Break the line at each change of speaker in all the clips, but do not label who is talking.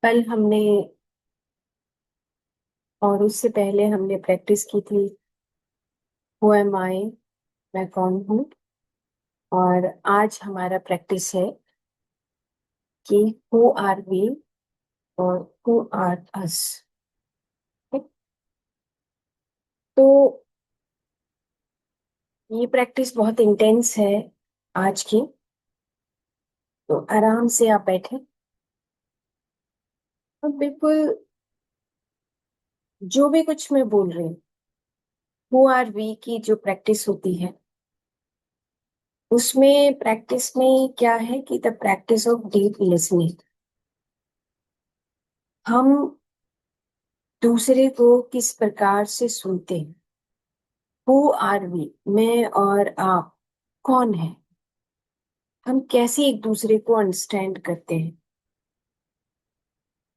कल हमने और उससे पहले हमने प्रैक्टिस की थी हु एम आई, मैं कौन हूँ। और आज हमारा प्रैक्टिस है कि हु आर वी और हु आर अस। तो ये प्रैक्टिस बहुत इंटेंस है आज की। तो आराम से आप बैठे और बिल्कुल जो भी कुछ मैं बोल रही हूँ, हु आर वी की जो प्रैक्टिस होती है उसमें प्रैक्टिस में क्या है कि the practice of deep listening. हम दूसरे को किस प्रकार से सुनते हैं। हु आर वी, मैं और आप कौन है, हम कैसे एक दूसरे को अंडरस्टैंड करते हैं।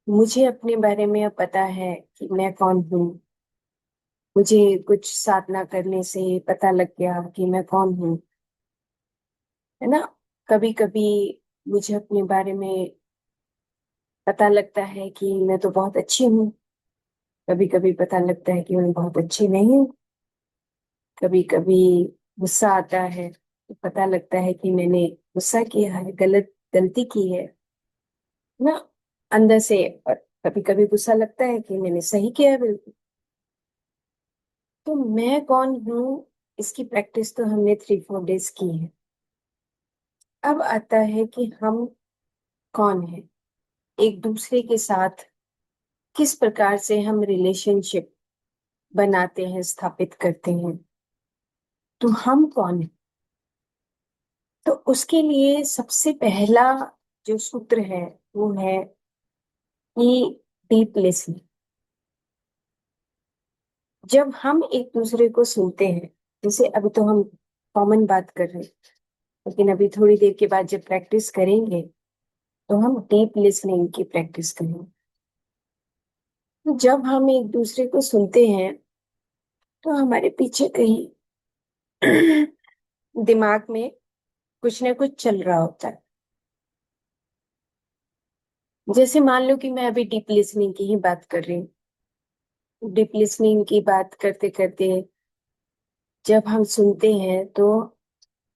मुझे अपने बारे में अब पता है कि मैं कौन हूँ। मुझे कुछ साधना करने से पता लग गया कि मैं कौन हूँ, है ना। कभी कभी मुझे अपने बारे में पता लगता है कि मैं तो बहुत अच्छी हूँ। कभी कभी पता लगता है कि मैं बहुत अच्छी नहीं हूँ। कभी कभी गुस्सा आता है तो पता लगता है कि मैंने गुस्सा किया है, गलती की है ना, अंदर से। और कभी कभी गुस्सा लगता है कि मैंने सही किया है बिल्कुल। तो मैं कौन हूँ, इसकी प्रैक्टिस तो हमने 3-4 डेज की है। अब आता है कि हम कौन है, एक दूसरे के साथ किस प्रकार से हम रिलेशनशिप बनाते हैं, स्थापित करते हैं। तो हम कौन है। तो उसके लिए सबसे पहला जो सूत्र है वो है कि डीप लिसनिंग। जब हम एक दूसरे को सुनते हैं, जैसे अभी तो हम कॉमन बात कर रहे हैं, लेकिन अभी थोड़ी देर के बाद जब प्रैक्टिस करेंगे तो हम डीप लिसनिंग की प्रैक्टिस करेंगे। तो जब हम एक दूसरे को सुनते हैं तो हमारे पीछे कहीं दिमाग में कुछ ना कुछ चल रहा होता है। जैसे मान लो कि मैं अभी डीप लिसनिंग की ही बात कर रही हूँ। डीप लिसनिंग की बात करते करते जब हम सुनते हैं तो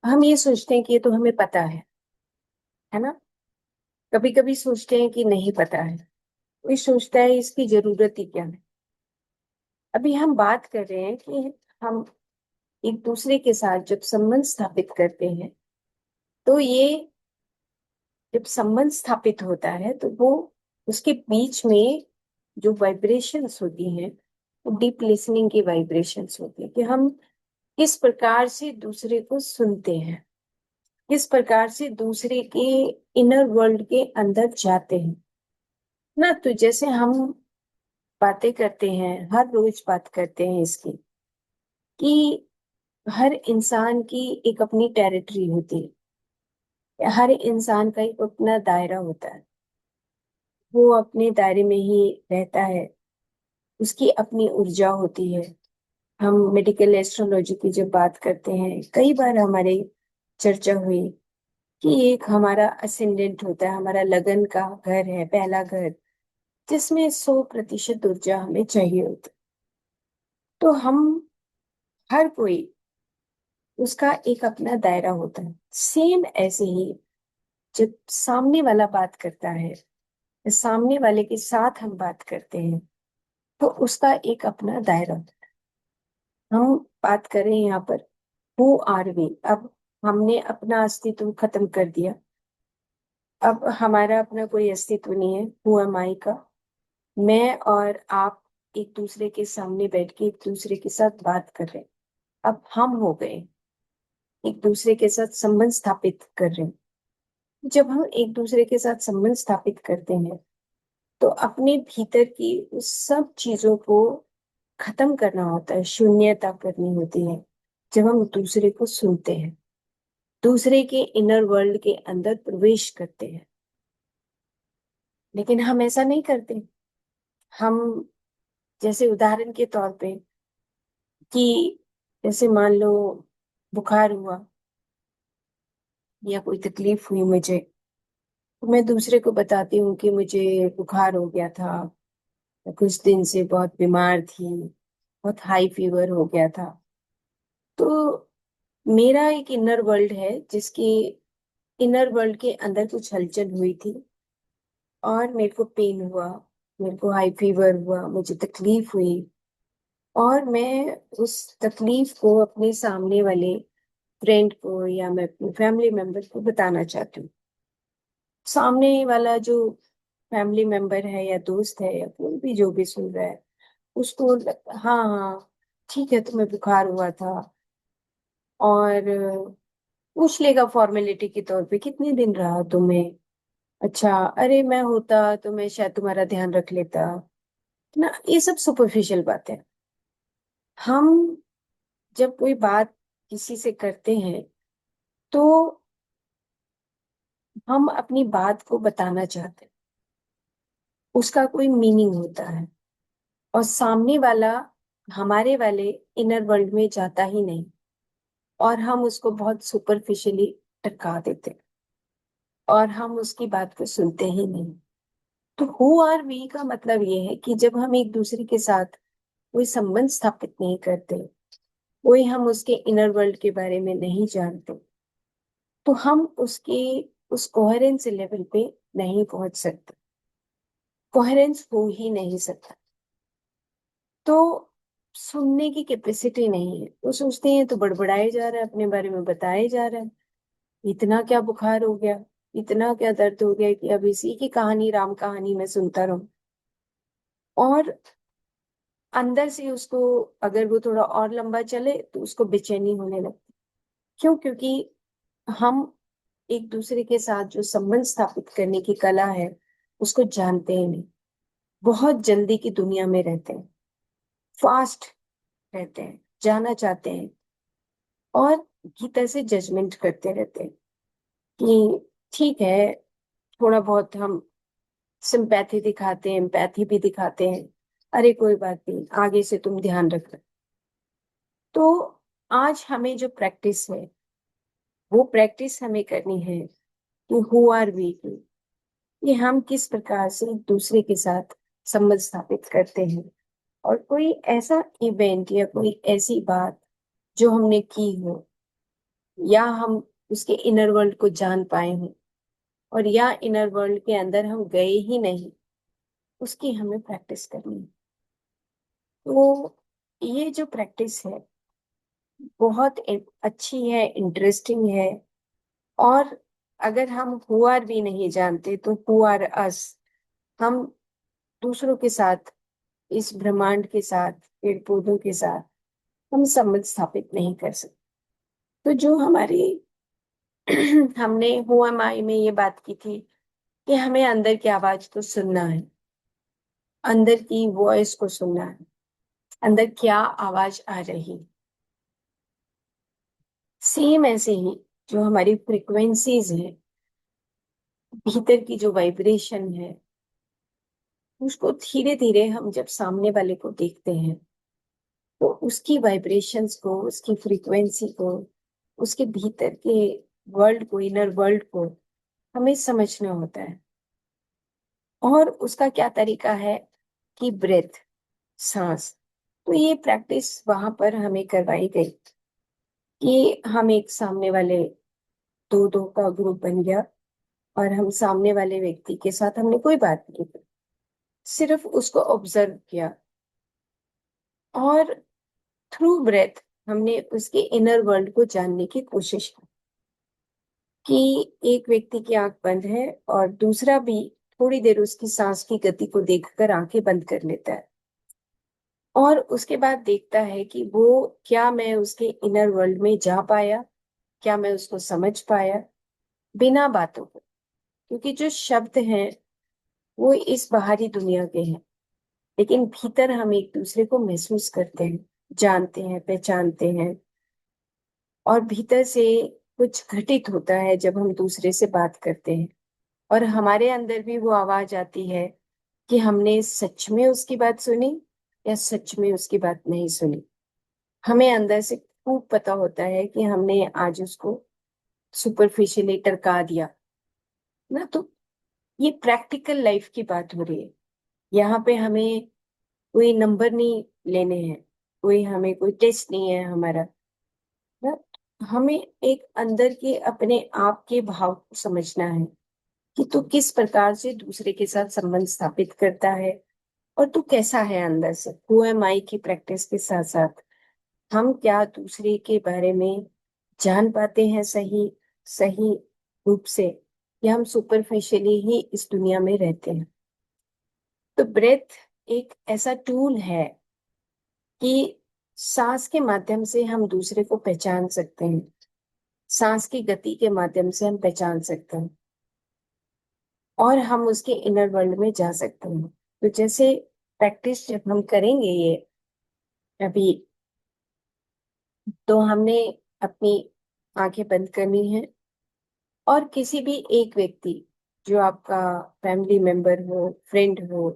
हम ये सोचते हैं कि ये तो हमें पता है ना। कभी कभी सोचते हैं कि नहीं पता है। कोई सोचता है इसकी जरूरत ही क्या है। अभी हम बात कर रहे हैं कि हम एक दूसरे के साथ जब संबंध स्थापित करते हैं तो ये जब संबंध स्थापित होता है तो वो उसके बीच में जो वाइब्रेशंस होती हैं वो डीप लिसनिंग की वाइब्रेशंस होती है कि हम किस प्रकार से दूसरे को सुनते हैं, किस प्रकार से दूसरे के इनर वर्ल्ड के अंदर जाते हैं ना। तो जैसे हम बातें करते हैं, हर रोज बात करते हैं इसकी कि हर इंसान की एक अपनी टेरिटरी होती है, हर इंसान का एक अपना दायरा होता है। वो अपने दायरे में ही रहता है, उसकी अपनी ऊर्जा होती है। हम मेडिकल एस्ट्रोलॉजी की जब बात करते हैं, कई बार हमारी चर्चा हुई कि एक हमारा असेंडेंट होता है, हमारा लगन का घर है, पहला घर, जिसमें 100% ऊर्जा हमें चाहिए होती। तो हम हर कोई, उसका एक अपना दायरा होता है। सेम ऐसे ही जब सामने वाला बात करता है, सामने वाले के साथ हम बात करते हैं तो उसका एक अपना दायरा होता है। हम बात करें यहाँ पर हु आर वी। अब हमने अपना अस्तित्व खत्म कर दिया। अब हमारा अपना कोई अस्तित्व नहीं है हु एम आई का। मैं और आप एक दूसरे के सामने बैठ के एक दूसरे के साथ बात कर रहे हैं। अब हम हो गए, एक दूसरे के साथ संबंध स्थापित कर रहे हैं। जब हम एक दूसरे के साथ संबंध स्थापित करते हैं तो अपने भीतर की उस सब चीजों को खत्म करना होता है, शून्यता करनी होती है। जब हम दूसरे को सुनते हैं, दूसरे के इनर वर्ल्ड के अंदर प्रवेश करते हैं। लेकिन हम ऐसा नहीं करते। हम, जैसे उदाहरण के तौर पे कि जैसे मान लो बुखार हुआ या कोई तकलीफ हुई मुझे, मैं दूसरे को बताती हूँ कि मुझे बुखार हो गया था, मैं कुछ दिन से बहुत बीमार थी, बहुत हाई फीवर हो गया था। तो मेरा एक इनर वर्ल्ड है जिसकी इनर वर्ल्ड के अंदर कुछ हलचल हुई थी, और मेरे को पेन हुआ, मेरे को हाई फीवर हुआ, मुझे तकलीफ हुई। और मैं उस तकलीफ को अपने सामने वाले फ्रेंड को या मैं अपने फैमिली मेंबर को बताना चाहती हूँ। सामने वाला जो फैमिली मेंबर है या दोस्त है या कोई भी जो भी सुन रहा है, उसको हाँ हाँ ठीक है, तुम्हें बुखार हुआ था, और पूछ लेगा फॉर्मेलिटी के तौर पे कितने दिन रहा तुम्हें। अच्छा, अरे मैं होता तो मैं शायद तुम्हारा ध्यान रख लेता ना। ये सब सुपरफिशियल बातें। हम जब कोई बात किसी से करते हैं तो हम अपनी बात को बताना चाहते हैं, उसका कोई मीनिंग होता है, और सामने वाला हमारे वाले इनर वर्ल्ड में जाता ही नहीं, और हम उसको बहुत सुपरफिशियली टरका देते हैं, और हम उसकी बात को सुनते ही नहीं। तो हु आर वी का मतलब ये है कि जब हम एक दूसरे के साथ कोई संबंध स्थापित नहीं करते, कोई हम उसके इनर वर्ल्ड के बारे में नहीं जानते, तो हम उसके उस कोहेरेंस लेवल पे नहीं पहुंच सकते। कोहेरेंस हो ही नहीं सकता। तो सुनने की कैपेसिटी नहीं है, तो सोचते हैं तो बड़बड़ाए जा रहा है, अपने बारे में बताए जा रहा है, इतना क्या बुखार हो गया, इतना क्या दर्द हो गया, कि अब इसी की कहानी राम कहानी में सुनता रहूं। और अंदर से उसको, अगर वो थोड़ा और लंबा चले तो उसको बेचैनी होने लगती। क्यों? क्योंकि हम एक दूसरे के साथ जो संबंध स्थापित करने की कला है उसको जानते ही नहीं। बहुत जल्दी की दुनिया में रहते हैं, फास्ट रहते हैं, जाना चाहते हैं, और भीतर से जजमेंट करते रहते हैं कि ठीक है, थोड़ा बहुत हम सिंपैथी दिखाते हैं, एम्पैथी भी दिखाते हैं, अरे कोई बात नहीं, आगे से तुम ध्यान रखना। तो आज हमें जो प्रैक्टिस है, वो प्रैक्टिस हमें करनी है कि हु आर वी, कि हम किस प्रकार से एक दूसरे के साथ संबंध स्थापित करते हैं। और कोई ऐसा इवेंट या कोई ऐसी बात जो हमने की हो, या हम उसके इनर वर्ल्ड को जान पाए हों, और या इनर वर्ल्ड के अंदर हम गए ही नहीं, उसकी हमें प्रैक्टिस करनी है। तो ये जो प्रैक्टिस है बहुत अच्छी है, इंटरेस्टिंग है। और अगर हम हु आर भी नहीं जानते तो हु आर अस, हम दूसरों के साथ, इस ब्रह्मांड के साथ, पेड़ पौधों के साथ हम संबंध स्थापित नहीं कर सकते। तो जो हमारी हमने हु एम आई में ये बात की थी कि हमें अंदर की आवाज को सुनना है, अंदर की वॉइस को सुनना है, अंदर क्या आवाज आ रही। सेम ऐसे ही जो हमारी फ्रिक्वेंसीज हैं, भीतर की जो वाइब्रेशन है, उसको धीरे धीरे हम जब सामने वाले को देखते हैं तो उसकी वाइब्रेशंस को, उसकी फ्रीक्वेंसी को, उसके भीतर के वर्ल्ड को, इनर वर्ल्ड को हमें समझना होता है। और उसका क्या तरीका है कि ब्रेथ, सांस। तो ये प्रैक्टिस वहां पर हमें करवाई गई कि हम एक सामने वाले, दो दो का ग्रुप बन गया, और हम सामने वाले व्यक्ति के साथ हमने कोई बात नहीं की, सिर्फ उसको ऑब्जर्व किया, और थ्रू ब्रेथ हमने उसके इनर वर्ल्ड को जानने की कोशिश की। कि एक व्यक्ति की आंख बंद है और दूसरा भी थोड़ी देर उसकी सांस की गति को देखकर आंखें बंद कर लेता है, और उसके बाद देखता है कि वो, क्या मैं उसके इनर वर्ल्ड में जा पाया, क्या मैं उसको समझ पाया, बिना बातों के। क्योंकि जो शब्द हैं वो इस बाहरी दुनिया के हैं, लेकिन भीतर हम एक दूसरे को महसूस करते हैं, जानते हैं, पहचानते हैं। और भीतर से कुछ घटित होता है जब हम दूसरे से बात करते हैं, और हमारे अंदर भी वो आवाज आती है कि हमने सच में उसकी बात सुनी या सच में उसकी बात नहीं सुनी। हमें अंदर से खूब पता होता है कि हमने आज उसको सुपरफिशियली टरका दिया ना। तो ये प्रैक्टिकल लाइफ की बात हो रही है। यहाँ पे हमें कोई नंबर नहीं लेने हैं, कोई हमें कोई टेस्ट नहीं है हमारा ना। हमें एक अंदर के अपने आप के भाव को समझना है कि तू किस प्रकार से दूसरे के साथ संबंध स्थापित करता है और तू कैसा है अंदर से। हु एम आई की प्रैक्टिस के साथ साथ हम क्या दूसरे के बारे में जान पाते हैं सही सही रूप से, या हम सुपरफिशियली ही इस दुनिया में रहते हैं। तो ब्रेथ एक ऐसा टूल है कि सांस के माध्यम से हम दूसरे को पहचान सकते हैं, सांस की गति के माध्यम से हम पहचान सकते हैं और हम उसके इनर वर्ल्ड में जा सकते हैं। तो जैसे प्रैक्टिस जब हम करेंगे ये अभी, तो हमने अपनी आंखें बंद करनी है और किसी भी एक व्यक्ति, जो आपका फैमिली मेंबर हो, फ्रेंड हो,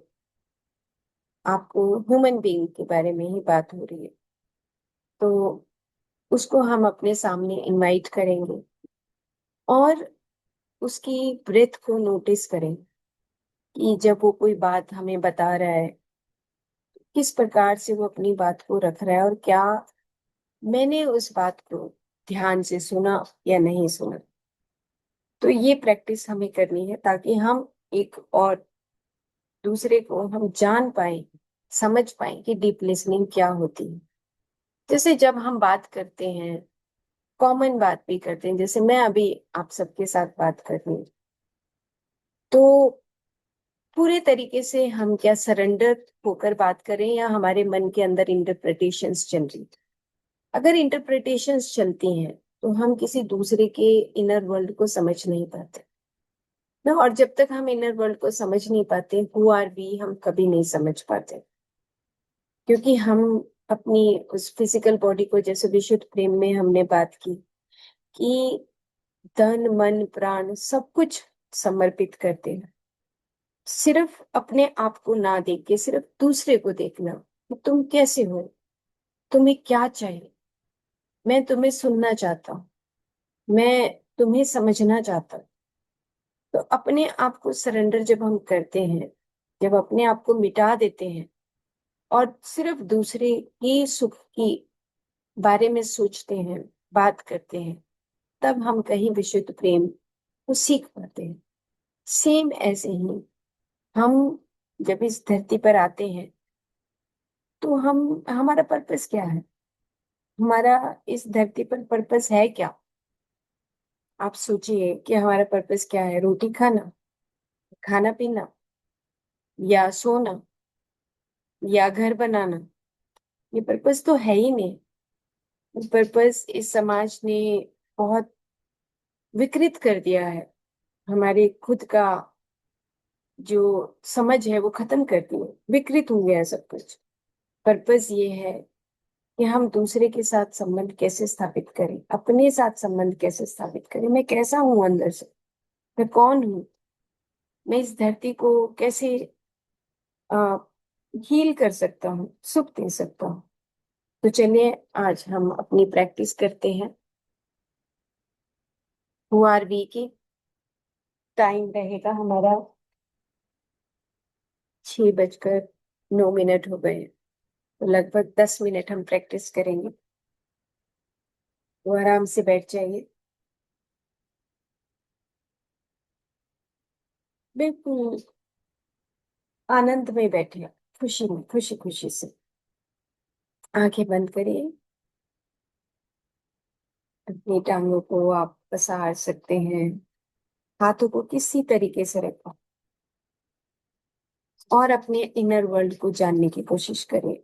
आपको ह्यूमन बीइंग के बारे में ही बात हो रही है, तो उसको हम अपने सामने इनवाइट करेंगे और उसकी ब्रेथ को नोटिस करें कि जब वो कोई बात हमें बता रहा है, किस प्रकार से वो अपनी बात को रख रहा है और क्या मैंने उस बात को ध्यान से सुना या नहीं सुना। तो ये प्रैक्टिस हमें करनी है ताकि हम एक और दूसरे को हम जान पाए, समझ पाए कि डीप लिसनिंग क्या होती है। जैसे जब हम बात करते हैं, कॉमन बात भी करते हैं, जैसे मैं अभी आप सबके साथ बात कर रही हूँ, तो पूरे तरीके से हम क्या सरेंडर होकर बात करें या हमारे मन के अंदर इंटरप्रिटेशंस चल रही। अगर इंटरप्रिटेशंस चलती हैं तो हम किसी दूसरे के इनर वर्ल्ड को समझ नहीं पाते ना, और जब तक हम इनर वर्ल्ड को समझ नहीं पाते, हु आर वी हम कभी नहीं समझ पाते। क्योंकि हम अपनी उस फिजिकल बॉडी को, जैसे विशुद्ध प्रेम में हमने बात की कि तन मन प्राण सब कुछ समर्पित करते हैं, सिर्फ अपने आप को ना देख के सिर्फ दूसरे को देखना कि तुम कैसे हो, तुम्हें क्या चाहिए, मैं तुम्हें सुनना चाहता हूँ, मैं तुम्हें समझना चाहता हूँ। तो अपने आप को सरेंडर जब हम करते हैं, जब अपने आप को मिटा देते हैं और सिर्फ दूसरे की सुख की बारे में सोचते हैं, बात करते हैं, तब हम कहीं विशुद्ध प्रेम को सीख पाते हैं। सेम ऐसे ही हम जब इस धरती पर आते हैं, तो हम हमारा पर्पस क्या है, हमारा इस धरती पर पर्पस है क्या। आप सोचिए कि हमारा पर्पस क्या है, रोटी खाना, खाना पीना, या सोना, या घर बनाना। ये पर्पस तो है ही नहीं। पर्पस इस समाज ने बहुत विकृत कर दिया है, हमारे खुद का जो समझ है वो खत्म कर दी है, विकृत हो गया है सब कुछ। पर्पस ये है कि हम दूसरे के साथ संबंध कैसे स्थापित करें, अपने साथ संबंध कैसे स्थापित करें, मैं कैसा हूं अंदर से, मैं कौन हूँ, मैं इस धरती को कैसे हील कर सकता हूँ, सुख दे सकता हूँ। तो चलिए आज हम अपनी प्रैक्टिस करते हैं हु आर वी की। टाइम रहेगा हमारा 6:09 हो गए हैं। तो लगभग 10 मिनट हम प्रैक्टिस करेंगे। तो आराम से बैठ जाइए, बिल्कुल आनंद में बैठे, खुशी में, खुशी खुशी से आंखें बंद करिए। अपनी टांगों को आप पसार सकते हैं, हाथों को किसी तरीके से रखो और अपने इनर वर्ल्ड को जानने की कोशिश करें।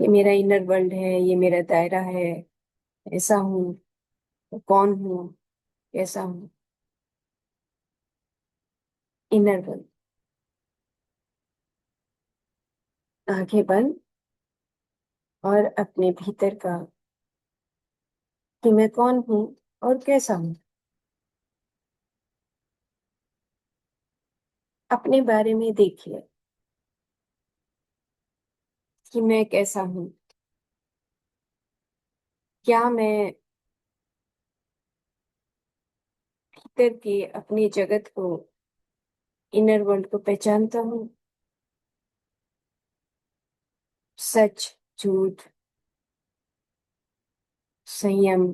ये मेरा इनर वर्ल्ड है, ये मेरा दायरा है, ऐसा हूँ, तो कौन हूँ, कैसा हूँ। इनर वर्ल्ड, आंखें बंद और अपने भीतर का कि मैं कौन हूँ और कैसा हूँ, अपने बारे में देखिए कि मैं कैसा हूँ। क्या मैं भीतर के अपने जगत को इनर वर्ल्ड को पहचानता हूँ। सच, झूठ, संयम,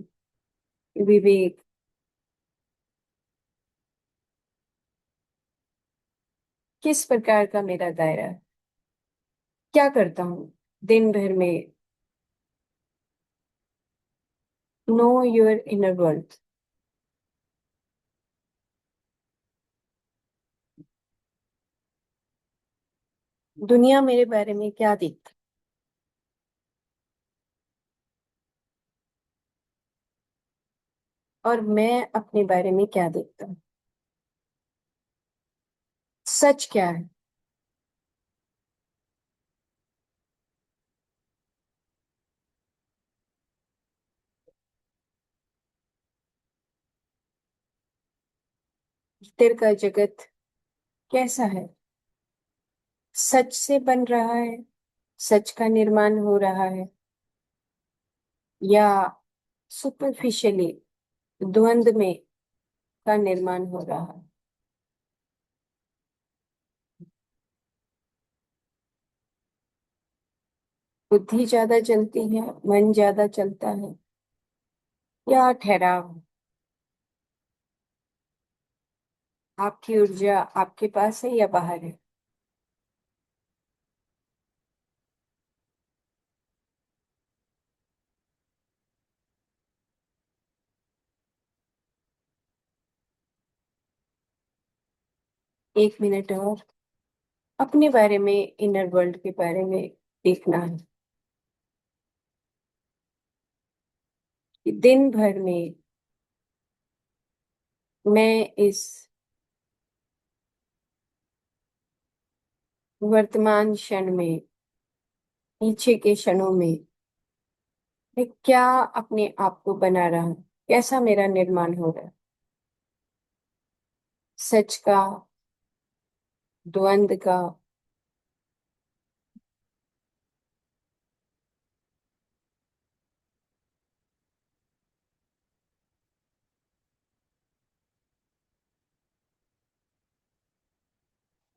विवेक। किस प्रकार का मेरा दायरा है? क्या करता हूँ दिन भर में? Know your inner world. दुनिया मेरे बारे में क्या देखती, और मैं अपने बारे में क्या देखता हूँ? सच क्या है? भीतर का जगत कैसा है? सच से बन रहा है, सच का निर्माण हो रहा है, या सुपरफिशियली द्वंद में का निर्माण हो रहा है? बुद्धि ज्यादा चलती है, मन ज्यादा चलता है, या ठहराव? आपकी ऊर्जा आपके पास है या बाहर है? 1 मिनट और अपने बारे में, इनर वर्ल्ड के बारे में देखना है कि दिन भर में मैं इस वर्तमान क्षण में, पीछे के क्षणों में, मैं क्या अपने आप को बना रहा हूं, कैसा मेरा निर्माण हो रहा है? सच का, द्वंद का,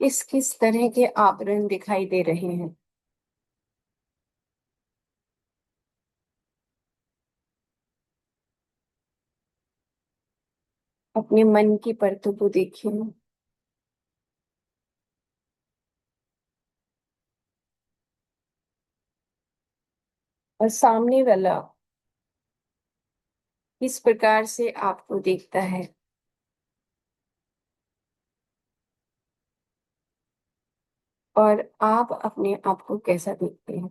किस किस तरह के आवरण दिखाई दे रहे हैं? अपने मन की परतों को देखिए, और सामने वाला किस प्रकार से आपको देखता है, और आप अपने आप को कैसा देखते हैं?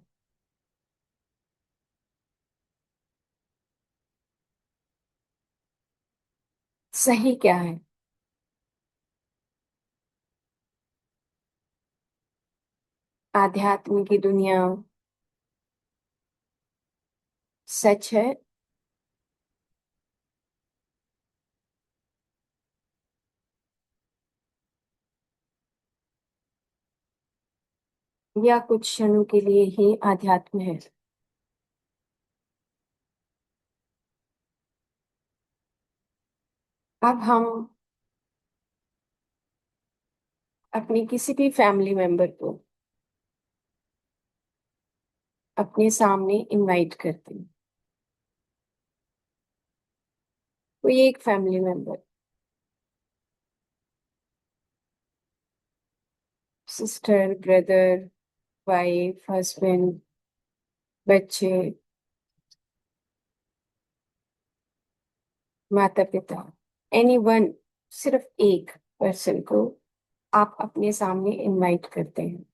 सही क्या है? आध्यात्म की दुनिया सच है, या कुछ क्षणों के लिए ही आध्यात्म है? अब हम अपने किसी भी फैमिली मेंबर को अपने सामने इनवाइट करते हैं। कोई एक family member, sister, brother, wife, husband, बच्चे, माता पिता, एनी वन, सिर्फ एक पर्सन को आप अपने सामने इनवाइट करते हैं,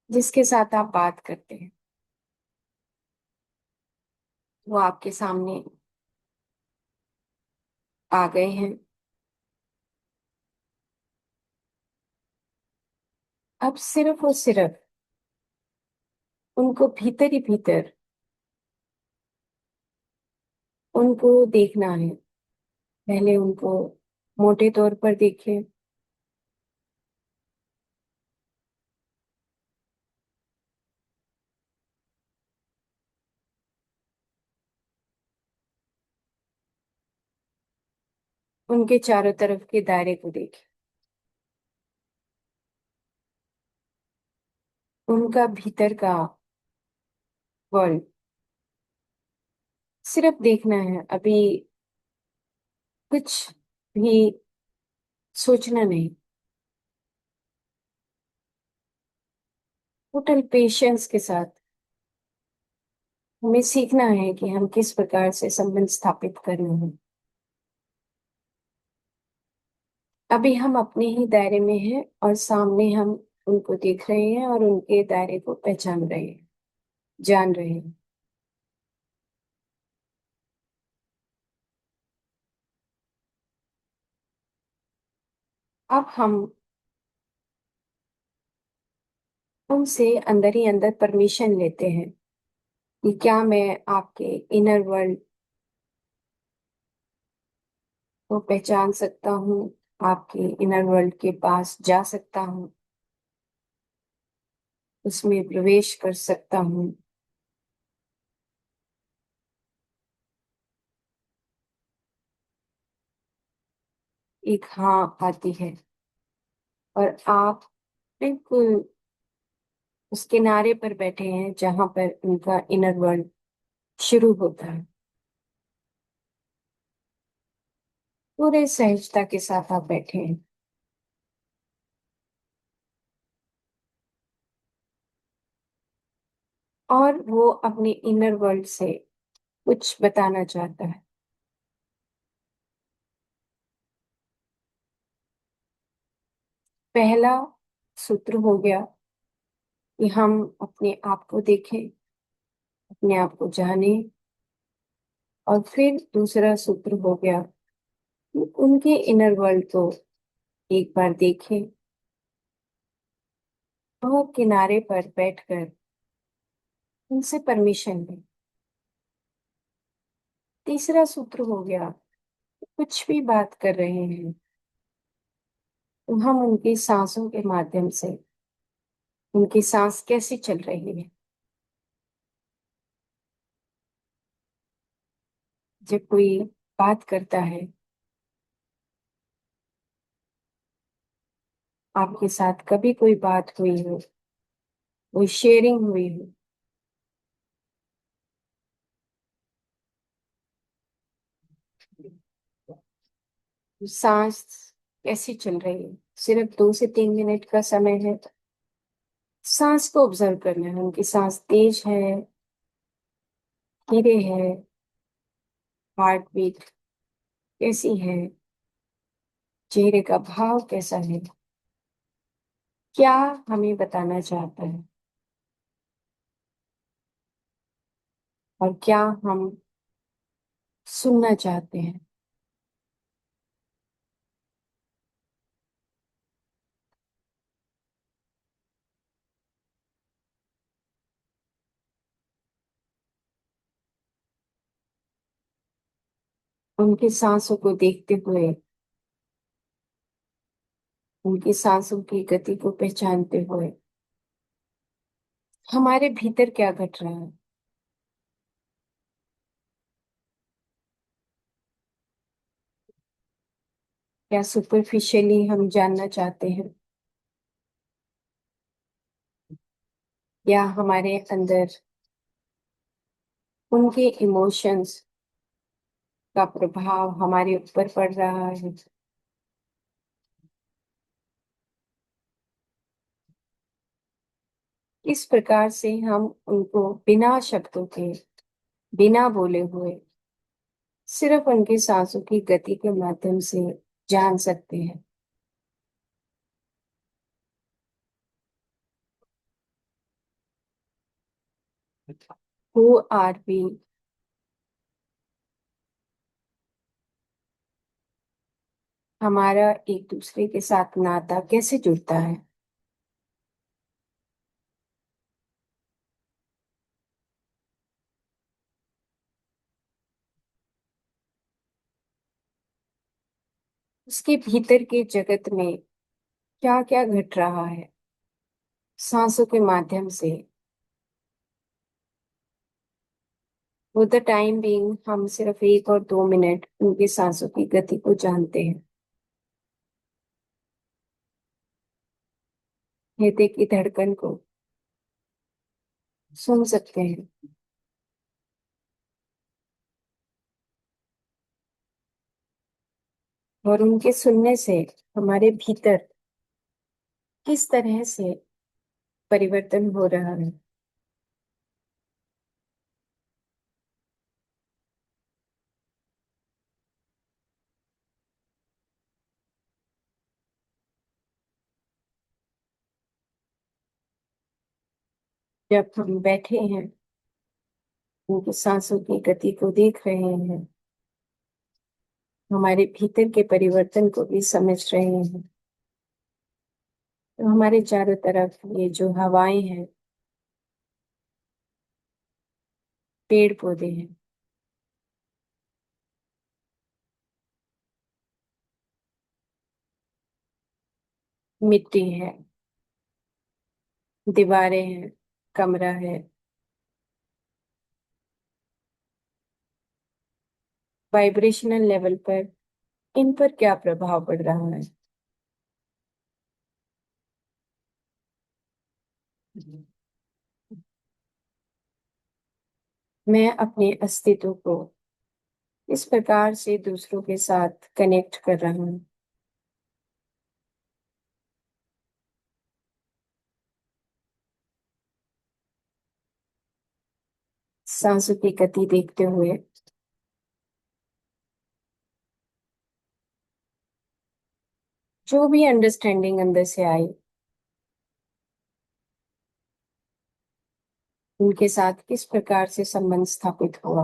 जिसके साथ आप बात करते हैं। वो आपके सामने आ गए हैं। अब सिर्फ और सिर्फ उनको भीतर ही भीतर उनको देखना है। पहले उनको मोटे तौर पर देखें, उनके चारों तरफ के दायरे को देखें। उनका भीतर का वर्ल्ड सिर्फ देखना है, अभी कुछ भी सोचना नहीं। टोटल पेशेंस के साथ हमें सीखना है कि हम किस प्रकार से संबंध स्थापित करना है। अभी हम अपने ही दायरे में हैं और सामने हम उनको देख रहे हैं और उनके दायरे को पहचान रहे हैं, जान रहे हैं। अब हम उनसे अंदर ही अंदर परमिशन लेते हैं कि क्या मैं आपके इनर वर्ल्ड को पहचान सकता हूँ, आपके इनर वर्ल्ड के पास जा सकता हूँ, उसमें प्रवेश कर सकता हूँ। एक हाँ आती है और आप बिल्कुल उस किनारे पर बैठे हैं जहां पर उनका इनर वर्ल्ड शुरू होता है। पूरे सहजता के साथ आप बैठे हैं और वो अपने इनर वर्ल्ड से कुछ बताना चाहता है। पहला सूत्र हो गया कि हम अपने आप को देखें, अपने आप को जाने। और फिर दूसरा सूत्र हो गया कि उनके इनर वर्ल्ड को एक बार देखें और किनारे पर बैठकर उनसे परमिशन लें। तीसरा सूत्र हो गया, कुछ भी बात कर रहे हैं तो हम उनकी सांसों के माध्यम से, उनकी सांस कैसी चल रही है। जब कोई बात करता है, आपके साथ कभी कोई बात हुई हो, कोई शेयरिंग हुई हो, तो सांस कैसी चल रही है। सिर्फ 2 से 3 मिनट का समय है, सांस को ऑब्जर्व करना है। उनकी सांस तेज है, धीरे है, हार्ट बीट कैसी है, चेहरे का भाव कैसा है, क्या हमें बताना चाहता है और क्या हम सुनना चाहते हैं। उनकी सांसों को देखते हुए, उनकी सांसों की गति को पहचानते हुए हमारे भीतर क्या घट रहा है। क्या सुपरफिशियली हम जानना चाहते हैं, या हमारे अंदर उनके इमोशंस का प्रभाव हमारे ऊपर पड़ रहा है। इस प्रकार से हम उनको बिना शब्दों के, बिना बोले हुए, सिर्फ उनकी सांसों की गति के माध्यम से जान सकते हैं। हु आर वी, हमारा एक दूसरे के साथ नाता कैसे जुड़ता है। उसके भीतर के जगत में क्या क्या घट रहा है सांसों के माध्यम से। फॉर द टाइम बीइंग हम सिर्फ 1 और 2 मिनट उनकी सांसों की गति को जानते हैं, हृदय की धड़कन को, सुन सकते हैं। और उनके सुनने से हमारे भीतर किस तरह से परिवर्तन हो रहा है। जब हम बैठे हैं, उनकी सांसों की गति को देख रहे हैं, हमारे भीतर के परिवर्तन को भी समझ रहे हैं, तो हमारे चारों तरफ ये जो हवाएं हैं, पेड़ पौधे हैं, मिट्टी है, दीवारें हैं, कमरा है, वाइब्रेशनल लेवल पर इन पर क्या प्रभाव पड़ रहा है। मैं अपने अस्तित्व को इस प्रकार से दूसरों के साथ कनेक्ट कर रहा हूँ। सांसों की गति देखते हुए जो भी अंडरस्टैंडिंग अंदर से आई, उनके साथ किस प्रकार से संबंध स्थापित हुआ,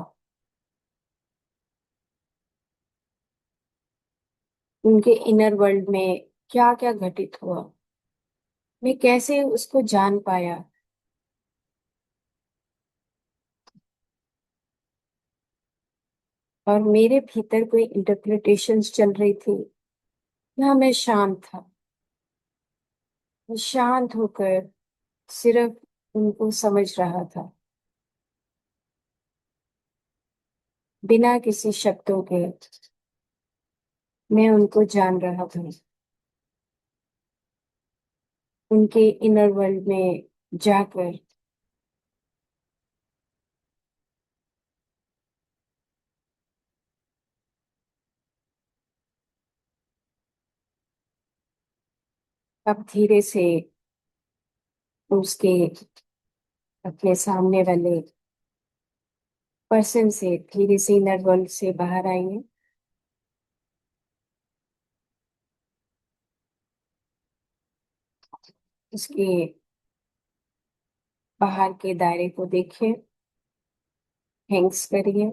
उनके इनर वर्ल्ड में क्या क्या घटित हुआ, मैं कैसे उसको जान पाया। और मेरे भीतर कोई इंटरप्रिटेशंस चल रही थी या मैं शांत था। मैं शांत होकर सिर्फ उनको समझ रहा था, बिना किसी शब्दों के। मैं उनको जान रहा था, उनके इनर वर्ल्ड में जाकर अब धीरे से उसके अपने सामने वाले पर्सन से धीरे से इनर वर्ल्ड से बाहर आएंगे। उसके बाहर के दायरे को देखिए, थैंक्स करिए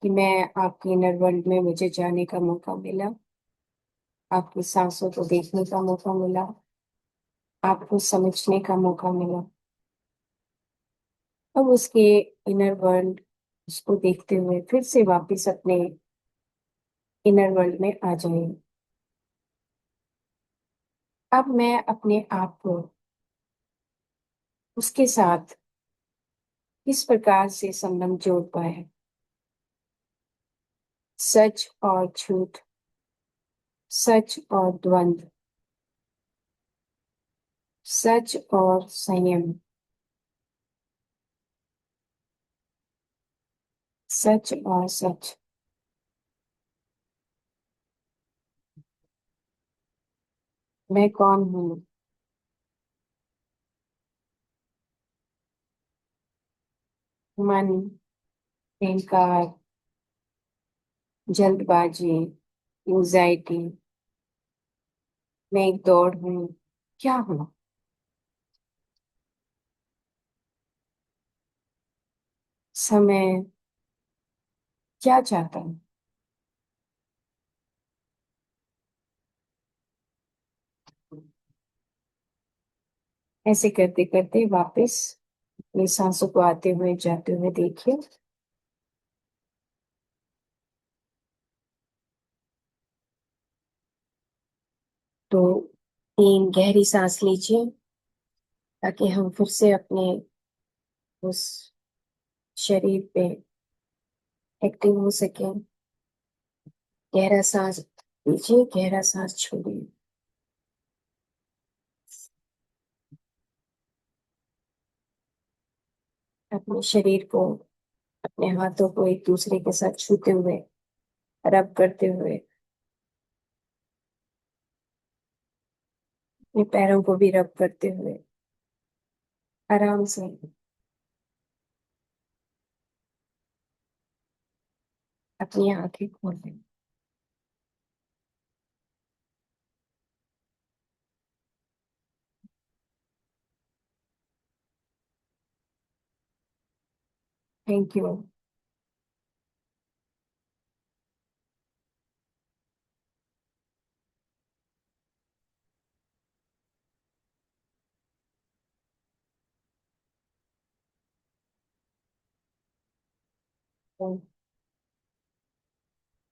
कि मैं आपके इनर वर्ल्ड में मुझे जाने का मौका मिला, आपकी सांसों को देखने का मौका मिला, आपको समझने का मौका मिला। अब उसके इनर वर्ल्ड उसको देखते हुए फिर से वापस अपने इनर वर्ल्ड में आ जाए। अब मैं अपने आप को उसके साथ किस प्रकार से संबंध जोड़ पाए, सच और झूठ, सच और द्वंद्व, सच और संयम, सच और सच। मैं कौन हूँ। मन, अहंकार, जल्दबाजी, एंजाइटी, मैं एक दौड़ हूँ, क्या हूँ। समय क्या चाहता हूँ। ऐसे करते करते वापस अपनी सांसों को आते हुए जाते हुए देखिए। तो 3 गहरी सांस लीजिए ताकि हम फिर से अपने उस शरीर पे एक्टिव हो सके। गहरा सांस लीजिए, गहरा सांस छोड़िए। अपने शरीर को, अपने हाथों को एक दूसरे के साथ छूते हुए, रब करते हुए, अपने पैरों को भी रब करते हुए आराम से अपनी आंखें खोल लें। Thank you.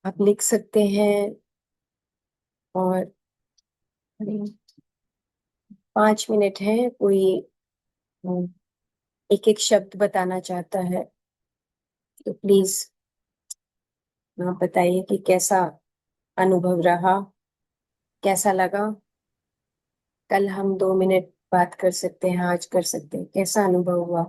आप लिख सकते हैं, और 5 मिनट है। कोई एक एक शब्द बताना चाहता है तो प्लीज आप बताइए कि कैसा अनुभव रहा, कैसा लगा। कल हम 2 मिनट बात कर सकते हैं, आज कर सकते हैं, कैसा अनुभव हुआ।